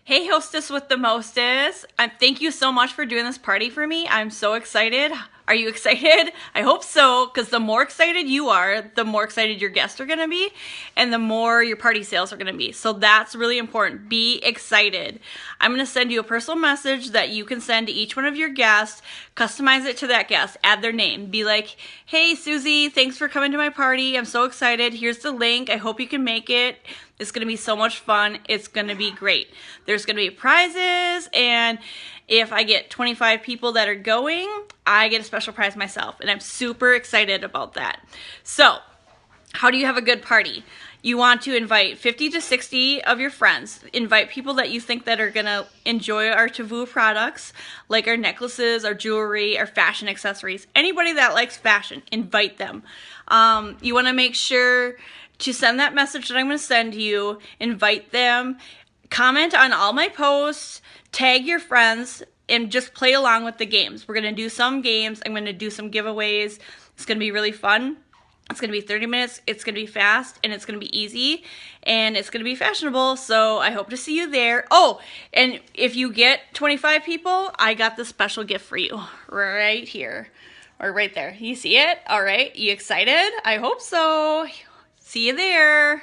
Hey, hostess with the mostest. Thank you so much for doing this party for me. I'm so excited. Are you excited? I hope so, because the more excited you are, the more excited your guests are going to be, and the more your party sales are going to be. So that's really important. Be excited. I'm going to send you a personal message that you can send to each one of your guests. Customize it to that guest. Add their name. Be like, hey, Susie, thanks for coming to my party. I'm so excited. Here's the link. I hope you can make it. It's going to be so much fun. It's going to be great. There's going to be prizes, and if I get 25 people that are going, I get a special prize myself, and I'm super excited about that. So, how do you have a good party? You want to invite 50 to 60 of your friends. Invite people that you think that are going to enjoy our Tavoo products, like our necklaces, our jewelry, our fashion accessories. Anybody that likes fashion, invite them. You want to make sure to send that message that I'm going to send you, invite them, comment on all my posts, tag your friends, and just play along with the games. We're going to do some games. I'm going to do some giveaways. It's going to be really fun. It's going to be 30 minutes. It's going to be fast, and it's going to be easy, and it's going to be fashionable, so I hope to see you there. Oh, and if you get 25 people, I got this special gift for you right here, or right there. You see it? All right. You excited? I hope so. See you there.